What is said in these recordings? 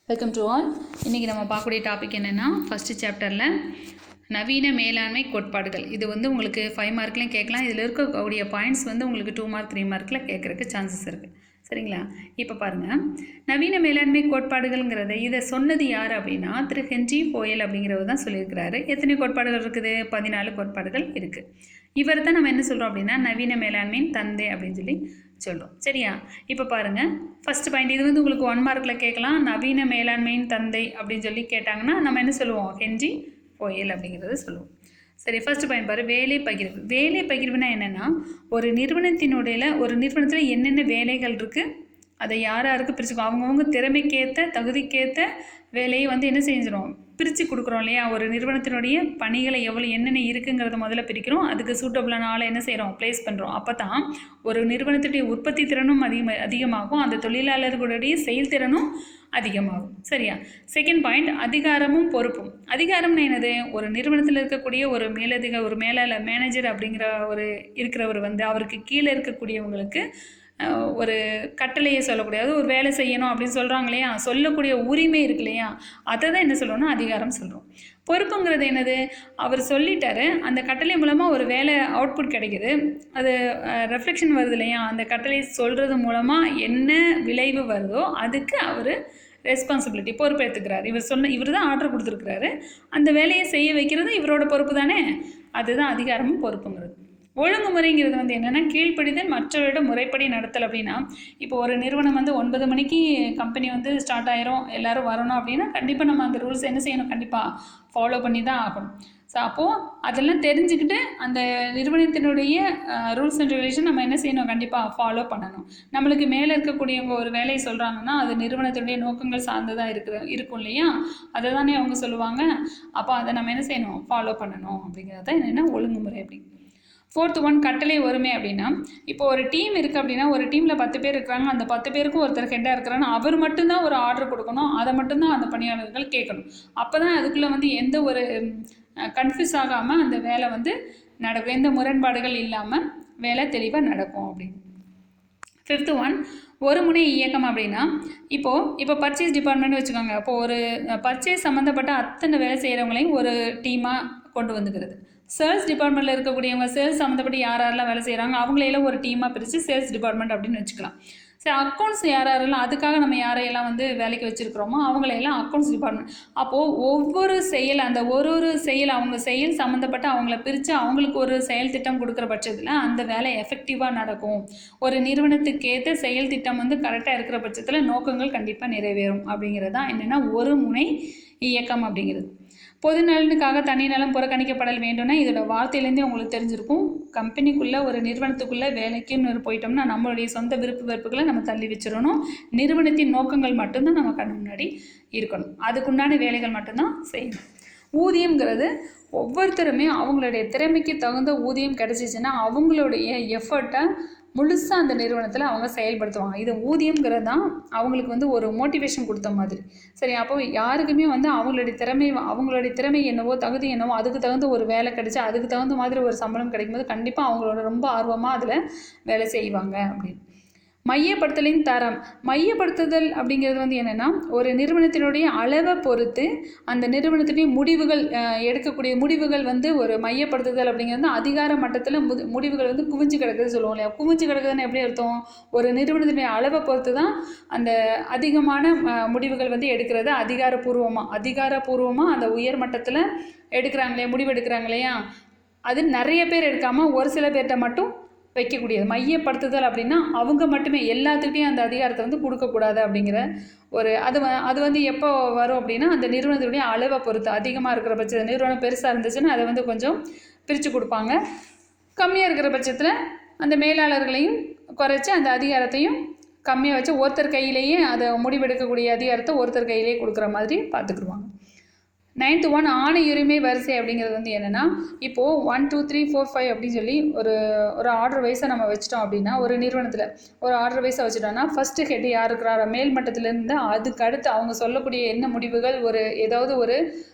Welcome to all. இன்றைக்கி நம்ம பார்க்கக்கூடிய டாபிக் என்னென்னா, ஃபஸ்ட்டு சாப்டரில் நவீன மேலாண்மை கோட்பாடுகள். இது வந்து உங்களுக்கு 5 மார்க்லையும் கேட்கலாம். இதில் இருக்கக்கூடிய பாயிண்ட்ஸ் வந்து உங்களுக்கு 2 மார்க் 3 மார்க்கில் கேட்குறதுக்கு சான்சஸ் இருக்குது. சரிங்களா? இப்போ பாருங்கள், நவீன மேலாண்மை கோட்பாடுகள்ங்கிறது இதை சொன்னது யார் அப்படின்னா திரு ஹென்றி ஃபோயல் அப்படிங்கிறவர் தான் சொல்லியிருக்கிறாரு. எத்தனை கோட்பாடுகள் இருக்குது? 14 கோட்பாடுகள் இருக்குது. இவர் தான் நம்ம என்ன சொல்கிறோம் அப்படின்னா நவீன மேலாண்மையின் தந்தை அப்படின்னு சொல்லி சொல்கிறோம். சரியா? இப்போ பாருங்கள், ஃபஸ்ட்டு பாயிண்ட் இது வந்து உங்களுக்கு 1 மார்க்கில் கேட்கலாம். நவீன மேலாண்மையின் தந்தை அப்படின்னு சொல்லி கேட்டாங்கன்னா நம்ம என்ன சொல்லுவோம்? ஹென்றி ஃபோயல் அப்படிங்கிறத சொல்லுவோம். சரி, ஃபஸ்ட்டு பாயிண்ட் பாரு, வேலை பகிர்வு. வேலை பகிர்வுனா என்னென்னா, ஒரு நிறுவனத்தில் என்னென்ன வேலைகள் இருக்குது, அதை யார் யாருக்கு பிரிச்சுக்கோ, அவங்கவுங்க திறமைக்கேற்ற தகுதிக்கேற்ற வேலையை வந்து என்ன செஞ்சிடும், பிரித்து கொடுக்குறோம் இல்லையா? ஒரு நிறுவனத்தினுடைய பணிகளை என்னென்ன இருக்குங்கிறத முதல்ல பிரிக்கிறோம். அதுக்கு சூட்டபிளான ஆளை என்ன செய்கிறோம்? ப்ளேஸ் பண்ணுறோம். அப்போ தான் ஒரு நிறுவனத்துடைய உற்பத்தி திறனும் அதிகமாகும், அந்த தொழிலாளர்களுடைய செயல்திறனும் அதிகமாகும். சரியா? செகண்ட் பாயிண்ட், அதிகாரமும் பொறுப்பும். அதிகாரம்னு என்னது? ஒரு நிறுவனத்தில் இருக்கக்கூடிய ஒரு மேனேஜர் அப்படிங்கிற இருக்கிறவர் வந்து அவருக்கு கீழே இருக்கக்கூடியவங்களுக்கு ஒரு கட்டளையை சொல்லக்கூடியது, ஒரு வேலை செய்யணும் அப்படின்னு சொல்கிறாங்க இல்லையா? சொல்லக்கூடிய உரிமை இருக்கு இல்லையா? அதை தான் என்ன சொல்கிறோன்னா அதிகாரம் சொல்கிறோம். பொறுப்புங்கிறது என்னது? அவர் சொல்லிட்டாரு, அந்த கட்டளை மூலமாக ஒரு வேலை அவுட்புட் கிடைக்குது, அது ரெஃப்ளெக்ஷன் வருது இல்லையா? அந்த கட்டளை சொல்கிறது மூலமாக என்ன விளைவு வருதோ அதுக்கு அவர் ரெஸ்பான்சிபிலிட்டி, பொறுப்பு எடுத்துக்கிறார். இவர் தான் ஆர்டர் கொடுத்துருக்குறாரு, அந்த வேலையை செய்ய வைக்கிறது இவரோட பொறுப்பு தானே? அதுதான் அதிகாரமும் பொறுப்புங்கிறது. ஒழுங்குமுறைங்கிறது வந்து என்னென்னா, கீழ்ப்படிதல், மற்றவரோட முறைப்படி நடத்தல். அப்படின்னா இப்போ ஒரு நிறுவனம் வந்து 9 மணிக்கு கம்பெனி வந்து ஸ்டார்ட் ஆயிரும், எல்லோரும் வரணும் அப்படின்னா கண்டிப்பாக நம்ம அந்த ரூல்ஸ் என்ன செய்யணும்? கண்டிப்பாக ஃபாலோ பண்ணி தான் ஆகணும். ஸோ அப்போது அதெல்லாம் தெரிஞ்சுக்கிட்டு அந்த நிறுவனத்தினுடைய ரூல்ஸ் அண்ட் ரெகுலேஷன் நம்ம என்ன செய்யணும்? கண்டிப்பாக ஃபாலோ பண்ணணும். நம்மளுக்கு மேலே இருக்கக்கூடியவங்க ஒரு வேலையை சொல்கிறாங்கன்னா அது நிறுவனத்தினுடைய நோக்கங்கள் சார்ந்ததாக இருக்கும் இல்லையா? அதை தானே அவங்க சொல்லுவாங்க. அப்போ அதை நம்ம என்ன செய்யணும்? ஃபாலோ பண்ணணும். அப்படிங்கிறது தான் என்னென்னா ஒழுங்குமுறை. அப்படி ஃபோர்த்து ஒன், கட்டளை ஒருமை. அப்படின்னா இப்போ ஒரு டீம் இருக்குது அப்படின்னா ஒரு டீமில் 10 பேர் இருக்கிறாங்க, அந்த 10 பேருக்கும் ஒருத்தர் ஹெட்டாக இருக்கிறாங்கன்னா அவர் மட்டும்தான் ஒரு ஆர்டர் கொடுக்கணும், அதை மட்டும்தான் அந்த பணியாளர்கள் கேட்கணும். அப்போ தான் அதுக்குள்ளே வந்து எந்த ஒரு கன்ஃபியூஸ் ஆகாமல் அந்த வேலை வந்து நடக்கும், எந்த முரண்பாடுகள் இல்லாமல் வேலை தெளிவாக நடக்கும். அப்படின்னு ஃபிஃப்த்து ஒன், ஒரு முனை இயக்கம். அப்படின்னா இப்போ பர்ச்சேஸ் டிபார்ட்மெண்ட் வச்சுக்கோங்க. அப்போது ஒரு பர்ச்சேஸ் சம்மந்தப்பட்ட அத்தனை வேலை செய்கிறவங்களையும் ஒரு டீமாக கொண்டு வந்துக்கிறது. சேல்ஸ் டிபார்ட்மெண்ட்டில் இருக்கக்கூடியவங்க, சேல்ஸ் சம்மந்தப்பட்டு யாரெல்லாம் வேலை செய்கிறாங்க அவங்களையெல்லாம் ஒரு டீமாக பிரித்து சேல்ஸ் டிபார்ட்மெண்ட் அப்படின்னு வச்சுக்கலாம். சரி, அக்கௌண்ட்ஸ் யாரெல்லாம், அதுக்காக நம்ம யாரையெல்லாம் வந்து வேலைக்கு வச்சுருக்கிறோமோ அவங்களையெல்லாம் அக்கௌண்ட்ஸ் டிபார்ட்மெண்ட். அப்போது ஒவ்வொரு செயல், அந்த ஒரு செயல், அவங்க செயல் சம்மந்தப்பட்ட அவங்கள பிரித்து அவங்களுக்கு ஒரு செயல் திட்டம் கொடுக்குற பட்சத்தில் அந்த வேலை எஃபெக்டிவாக நடக்கும். ஒரு நிறுவனத்துக்கு ஏற்ற செயல் திட்டம் வந்து கரெக்டாக இருக்கிற பட்சத்தில் நோக்கங்கள் கண்டிப்பாக நிறைவேறும். அப்படிங்கிறது தான் என்னென்னா ஒரு முனை இயக்கம் அப்படிங்கிறது. பொது நலனுக்காக தனிநலம் புறக்கணிக்கப்படல் வேண்டும்னா இதோட வார்த்தையிலேருந்தே உங்களுக்கு தெரிஞ்சிருக்கும். கம்பெனிக்குள்ளே ஒரு நிறுவனத்துக்குள்ளே வேலைக்குன்னு போயிட்டோம்னா நம்மளுடைய சொந்த விருப்பு வெறுப்புகளை நம்ம தள்ளி வச்சிடணும். நிறுவனத்தின் நோக்கங்கள் மட்டும்தான் நம்ம கண் முன்னாடி இருக்கணும், அதுக்குண்டான வேலைகள் மட்டும்தான் செய்யணும். ஊதியங்கிறது ஒவ்வொருத்தருமே அவங்களுடைய திறமைக்கு தகுந்த ஊதியம் கிடச்சிச்சின்னா அவங்களுடைய எஃபர்ட்டை முழுசாக அந்த நிறுவனத்தில் அவங்க செயல்படுத்துவாங்க. இது ஊதியங்கிறது தான் அவங்களுக்கு வந்து ஒரு மோட்டிவேஷன் கொடுத்த மாதிரி. சரி, அப்போ யாருக்குமே வந்து அவங்களுடைய திறமை என்னவோ தகுதி என்னவோ அதுக்கு தகுந்த ஒரு வேலை கிடைச்சி அதுக்கு தகுந்த மாதிரி ஒரு சம்பளம் கிடைக்கும்போது கண்டிப்பாக அவங்களோட ரொம்ப ஆர்வமாக அதில் வேலை செய்வாங்க. அப்படின்னு மையப்படுத்தலின் தரம். மையப்படுத்துதல் அப்படிங்கிறது வந்து என்னென்னா, ஒரு நிறுவனத்தினுடைய அளவை பொறுத்து அந்த நிறுவனத்தினுடைய எடுக்கக்கூடிய முடிவுகள் வந்து ஒரு மையப்படுத்துதல் அப்படிங்கிறது அதிகார மட்டத்தில் முடிவுகள் வந்து குவிஞ்சு கிடக்குது சொல்லுவோம் இல்லையா? குவிஞ்சு கிடக்குதுன்னு எப்படி அர்த்தம்? ஒரு நிறுவனத்தினுடைய அளவை பொறுத்து தான் அந்த அதிகமான முடிவுகள் வந்து எடுக்கிறது அதிகாரப்பூர்வமாக அந்த உயர் மட்டத்தில் எடுக்கிறாங்களே, முடிவு எடுக்கிறாங்க இல்லையா? அது நிறைய பேர் எடுக்காமல் ஒரு சில பேர்கிட்ட மட்டும் வைக்கக்கூடியது. மையப்படுத்துதல் அப்படின்னா அவங்க மட்டுமே எல்லாத்துக்கிட்டையும் அந்த அதிகாரத்தை வந்து கொடுக்கக்கூடாது அப்படிங்கிற ஒரு அது வந்து எப்போ வரும் அப்படின்னா அந்த நிறுவனத்துடைய அளவை பொறுத்து. அதிகமாக இருக்கிற பட்சத்தில் நிறுவனம் பெருசாக இருந்துச்சுன்னா அதை வந்து கொஞ்சம் பிரித்து கொடுப்பாங்க. கம்மியாக இருக்கிற பட்சத்தில் அந்த மேலாளர்களையும் குறைச்சி அந்த அதிகாரத்தையும் கம்மியாக வச்சு ஒருத்தர் கையிலேயே அதை முடிவெடுக்கக்கூடிய அதிகாரத்தை ஒருத்தர் கையிலேயே கொடுக்குற மாதிரி பார்த்துக்குருவாங்க. 9th ஒன் ஆணையுரிமை வரிசை அப்படிங்கிறது வந்து என்னென்னா, இப்போது 1 2 3 4 5 அப்படின்னு சொல்லி ஒரு ஒரு ஆர்டர் வைஸாக நம்ம வச்சிட்டோம் அப்படின்னா, ஒரு நிறுவனத்தில் ஒரு ஆர்டர் வைஸாக வச்சுட்டோம்னா, ஃபஸ்ட்டு ஹெட் யார் இருக்கிறாரோ மேல் மட்டத்திலேருந்து அதுக்கு அடுத்து அவங்க சொல்லக்கூடிய என்ன முடிவுகள் ஏதாவது ஒரு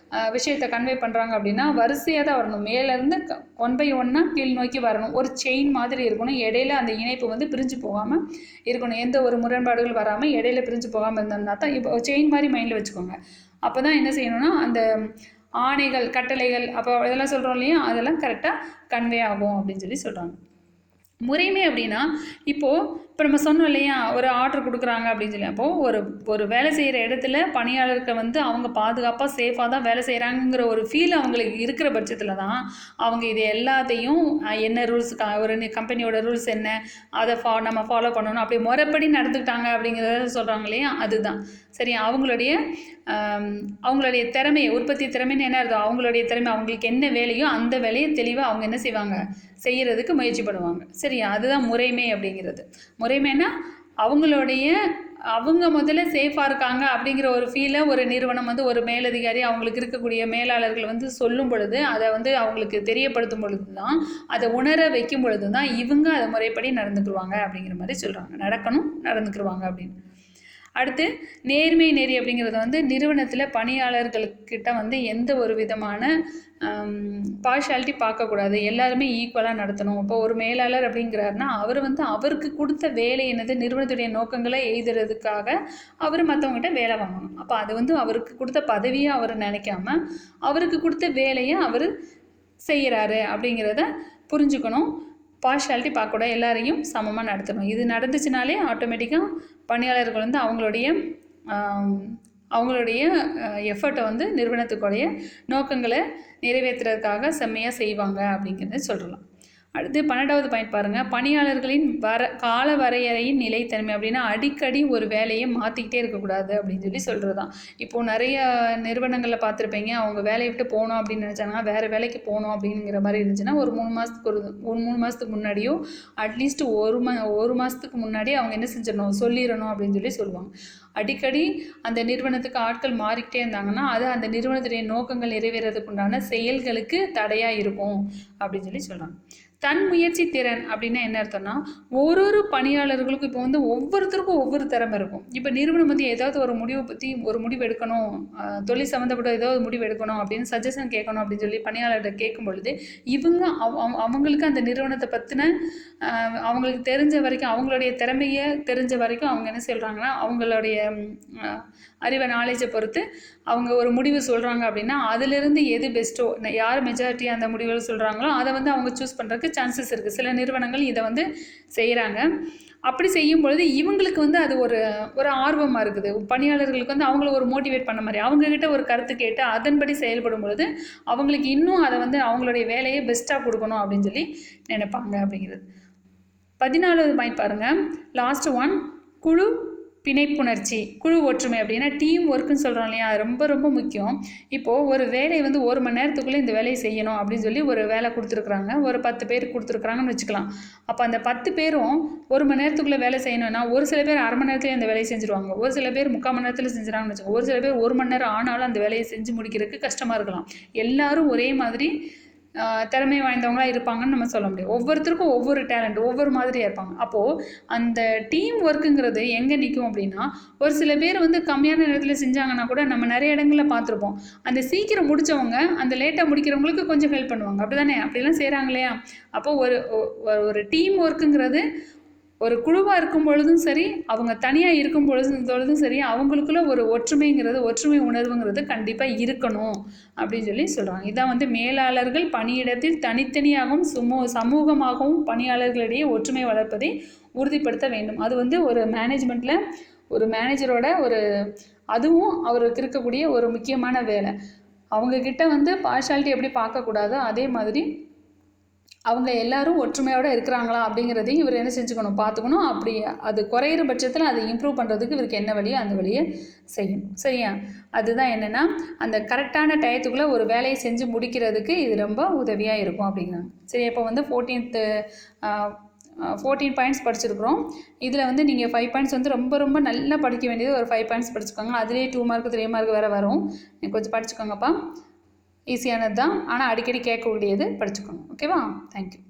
விஷயத்தை கன்வே பண்ணுறாங்க அப்படின்னா வரிசையாக தான் வரணும். மேலேருந்து 1 by 1 கீழ் நோக்கி வரணும். ஒரு செயின் மாதிரி இருக்கணும். இடையில அந்த இணைப்பு வந்து பிரிஞ்சு போகாமல் இருக்கணும். எந்த ஒரு முரண்பாடுகள் வராமல் இடையில பிரிஞ்சு போகாமல் இருந்தோம்னா தான் இப்போ செயின் மாதிரி மைண்டில் வச்சுக்கோங்க. அப்போ தான் என்ன செய்யணும்னா அந்த ஆணைகள் கட்டளைகள் அப்போ இதெல்லாம் சொல்கிறோம் இல்லையா, அதெல்லாம் கரெக்டாக கன்வே ஆகும் அப்படின்னு சொல்லி சொல்கிறாங்க. முறைமை அப்படின்னா இப்போது நம்ம சொன்னோம் இல்லையா, ஒரு ஆர்டர் கொடுக்குறாங்க அப்படின்னு சொல்லி, அப்போது ஒரு வேலை செய்கிற இடத்துல பணியாளருக்கு வந்து அவங்க பாதுகாப்பாக சேஃபாக தான் வேலை செய்கிறாங்கிற ஒரு ஃபீல் அவங்களுக்கு இருக்கிற பட்சத்தில் தான் அவங்க இது எல்லாத்தையும் என்ன ரூல்ஸ் ஒரு கம்பெனியோட ரூல்ஸ் என்ன அதை நம்ம ஃபாலோ பண்ணணும் அப்படி முறைப்படி நடந்துக்கிட்டாங்க அப்படிங்கிறத சொல்கிறாங்க இல்லையா, அதுதான் சரி. அவங்களுடைய திறமையை உற்பத்தி திறமைன்னு என்ன அர்த்தம், அவங்களுடைய திறமை அவங்களுக்கு என்ன வேலையோ அந்த வேலையை தெளிவாக அவங்க என்ன செய்வாங்க செய்கிறதுக்கு முயற்சி பண்ணுவாங்க. சரியா, அதுதான் முறைமை அப்படிங்கிறது. முறைமைன்னா அவங்க முதல்ல சேஃபாக இருக்காங்க அப்படிங்கிற ஒரு ஃபீலை ஒரு நிறுவனம் வந்து ஒரு மேலதிகாரி அவங்களுக்கு இருக்கக்கூடிய மேலாளர்கள் வந்து சொல்லும் பொழுது அதை வந்து அவங்களுக்கு தெரியப்படுத்தும் பொழுது தான் அதை உணர வைக்கும் பொழுது தான் இவங்க அதை முறைப்படி நடந்துக்குருவாங்க அப்படிங்கிற மாதிரி சொல்கிறாங்க. நடந்துக்குருவாங்க அப்படின்னு. அடுத்து நேர்மை நெறி அப்படிங்கிறது வந்து நிறுவனத்தில் பணியாளர்கள்கிட்ட வந்து எந்த ஒரு விதமான பார்ஷாலிட்டி பார்க்கக்கூடாது, எல்லாருமே ஈக்குவலாக நடத்தணும். இப்போ ஒரு மேலாளர் அப்படிங்கிறாருன்னா அவர் வந்து அவருக்கு கொடுத்த வேலை என்னது நிறுவனத்துடைய நோக்கங்களை எழுதுறதுக்காக அவர் மற்றவங்ககிட்ட வேலை வாங்கணும். அப்போ அது வந்து அவருக்கு கொடுத்த பதவியை அவர் நினைக்காம அவருக்கு கொடுத்த வேலையை அவர் செய்கிறாரு அப்படிங்கிறத புரிஞ்சுக்கணும். பார்ஷாலிட்டி பார்க்கக்கூடாது, எல்லாரையும் சமமாக நடத்தணும். இது நடந்துச்சுனாலே ஆட்டோமேட்டிக்காக பணியாளர்கள் வந்து அவங்களுடைய எஃபர்ட்டை வந்து நிறுவனத்துக்குடைய நோக்கங்களை நிறைவேற்றுறதுக்காக செம்மையாக செய்வாங்க அப்படிங்கிறத சொல்லலாம். அடுத்து 12வது பாயிண்ட் பாருங்கள், பணியாளர்களின் கால வரையறையின் நிலைத்தன்மை அப்படின்னா அடிக்கடி ஒரு வேலையை மாற்றிக்கிட்டே இருக்கக்கூடாது அப்படின்னு சொல்லி சொல்கிறது தான். இப்போது நிறைய நிறுவனங்களில் பார்த்துருப்பீங்க, அவங்க வேலையை விட்டு போகணும் அப்படின்னு நினச்சாங்கன்னா வேறு வேலைக்கு போகணும் அப்படிங்கிற மாதிரி இருந்துச்சுன்னா ஒரு 3 மாதத்துக்கு முன்னாடியோ அட்லீஸ்ட் ஒரு மாதத்துக்கு முன்னாடியே அவங்க என்ன செஞ்சிடணும் சொல்லிடணும் அப்படின்னு சொல்லி சொல்லுவாங்க. அடிக்கடி அந்த நிறுவனத்துக்கு ஆட்கள் மாறிக்கிட்டே இருந்தாங்கன்னா அது அந்த நிறுவனத்துடைய நோக்கங்கள் நிறைவேறதுக்கு உண்டான செயல்களுக்கு தடையாக இருக்கும் அப்படின்னு சொல்லி சொல்கிறாங்க. தன் முயற்சி திறன் அப்படின்னா என்ன அர்த்தம்னா, ஒரு பணியாளர்களுக்கும் இப்போ வந்து ஒவ்வொருத்தருக்கும் ஒவ்வொரு திறமை இருக்கும். இப்போ நிறுவனம் வந்து ஏதாவது ஒரு முடிவு எடுக்கணும், தொழில் சம்மந்தப்பட்ட ஏதாவது முடிவு எடுக்கணும் அப்படின்னு சஜஷன் கேட்கணும் அப்படின்னு சொல்லி பணியாளர்கிட்ட கேட்கும் பொழுது இவங்க அவங்களுக்கு அந்த நிறுவனத்தை பற்றின அவங்களுக்கு தெரிஞ்ச வரைக்கும் அவங்களுடைய திறமையை தெரிஞ்ச வரைக்கும் அவங்க என்ன சொல்கிறாங்கன்னா அவங்களுடைய அறிவை நாலேஜை பொறுத்து அவங்க ஒரு முடிவு சொல்கிறாங்க அப்படின்னா அதிலிருந்து எது பெஸ்ட்டோ யார் மெஜாரிட்டி அந்த முடிவுகள் சொல்கிறாங்களோ அதை வந்து அவங்க சூஸ் பண்ணுறதுக்கு சான்சஸ் இருக்குது. சில நிறுவனங்கள் இதை வந்து செய்கிறாங்க. அப்படி செய்யும் பொழுது இவங்களுக்கு வந்து அது ஒரு ஆர்வமாக இருக்குது. பணியாளர்களுக்கு வந்து அவங்கள ஒரு மோட்டிவேட் பண்ண மாதிரி அவங்கக்கிட்ட ஒரு கருத்து கேட்டு அதன்படி செயல்படும் பொழுது அவங்களுக்கு இன்னும் அதை வந்து அவங்களுடைய வேலையை பெஸ்ட்டாக கொடுக்கணும் அப்படின்னு சொல்லி நினைப்பாங்க அப்படிங்கிறது. 14வது பாயிண்ட் பாருங்கள், லாஸ்ட் ஒன், குழு பிணைப்புணர்ச்சி, குழு ஒற்றுமை அப்படின்னா டீம் ஒர்க்குன்னு சொல்கிறோம் இல்லையா, அது ரொம்ப ரொம்ப முக்கியம். இப்போது ஒரு வேலையை வந்து 1 மணி நேரத்துக்குள்ளே இந்த வேலையை செய்யணும் அப்படின்னு சொல்லி ஒரு வேலை கொடுத்துருக்குறாங்க, ஒரு 10 பேர் கொடுத்துருக்குறாங்கன்னு வச்சுக்கலாம். அப்போ அந்த 10 பேரும் 1 மணி நேரத்துக்குள்ளே வேலை செய்யணும்னா ஒரு சில பேர் அரை மணி நேரத்துலேயே அந்த வேலையை செஞ்சுருவாங்க, ஒரு சில பேர் 3/4 மணி நேரத்தில் செஞ்சுறாங்கன்னு வச்சுக்கோங்க, ஒரு சில பேர் 1 மணி நேரம் ஆனாலும் அந்த வேலையை செஞ்சு முடிக்கிறதுக்கு கஷ்டமாக இருக்கலாம். எல்லாரும் ஒரே மாதிரி திறமை வாய்ந்தவங்களாக இருப்பாங்கன்னு நம்ம சொல்ல முடியும். ஒவ்வொருத்தருக்கும் ஒவ்வொரு டேலண்ட் ஒவ்வொரு மாதிரியாக இருப்பாங்க. அப்போது அந்த டீம் ஒர்க்குங்கிறது எங்கே நிற்கும் அப்படின்னா ஒரு சில பேர் வந்து கம்மியான நேரத்தில் செஞ்சாங்கன்னா கூட நம்ம நிறைய இடங்களில் பார்த்துருப்போம், அந்த சீக்கிரம் முடித்தவங்க அந்த லேட்டாக முடிக்கிறவங்களுக்கு கொஞ்சம் ஹெல்ப் பண்ணுவாங்க. அப்படி தானே, அப்படிலாம் செய்கிறாங்க இல்லையா. அப்போது ஒரு டீம் ஒர்க்குங்கிறது ஒரு குழுவாக இருக்கும் பொழுதும் சரி அவங்க தனியாக இருக்கும் பொழுதும் சரி அவங்களுக்குள்ள ஒரு ஒற்றுமை உணர்வுங்கிறது கண்டிப்பாக இருக்கணும் அப்படின்னு சொல்லி சொல்கிறாங்க. இதான் வந்து மேலாளர்கள் பணியிடத்தில் தனித்தனியாகவும் சமூகமாகவும் பணியாளர்களிடையே ஒற்றுமை வளர்ப்பதை உறுதிப்படுத்த வேண்டும். அது வந்து ஒரு மேனேஜ்மெண்ட்டில் ஒரு மேனேஜரோட அதுவும் அவருக்கு இருக்கக்கூடிய ஒரு முக்கியமான வேலை. அவங்கக்கிட்ட வந்து பார்ஷாலிட்டி எப்படி பார்க்கக்கூடாதோ அதே மாதிரி அவங்க எல்லாரும் ஒற்றுமையோடு இருக்கிறாங்களா அப்படிங்கிறதையும் இவர் என்ன செஞ்சுக்கணும் பார்த்துக்கணும். அப்படி அது குறையிற பட்சத்தில் அதை இம்ப்ரூவ் பண்ணுறதுக்கு இவருக்கு என்ன வழியோ அந்த வழியை செய்யணும். சரியா, அதுதான் என்னென்னா அந்த கரெக்டான டயத்துக்குள்ளே ஒரு வேலையை செஞ்சு முடிக்கிறதுக்கு இது ரொம்ப உதவியாக இருக்கும் அப்படிங்கிறாங்க. சரி, இப்போ வந்து 14th 14 பாயிண்ட்ஸ் படிச்சிருக்கிறோம். இதில் வந்து நீங்கள் 5 பாயிண்ட்ஸ் வந்து ரொம்ப ரொம்ப நல்லா படிக்க வேண்டியது ஒரு 5 பாயிண்ட்ஸ் படிச்சுக்கோங்க. அதிலே 2 மார்க் 3 மார்க் வேறு வரும். நீங்கள் கொஞ்சம் படிச்சுக்கோங்கப்பா. ஈஸியானது தான், ஆனால் அடிக்கடி கேட்கக்கூடியது படிச்சுக்கோங்க. ஓகேவா? தேங்க்யூ.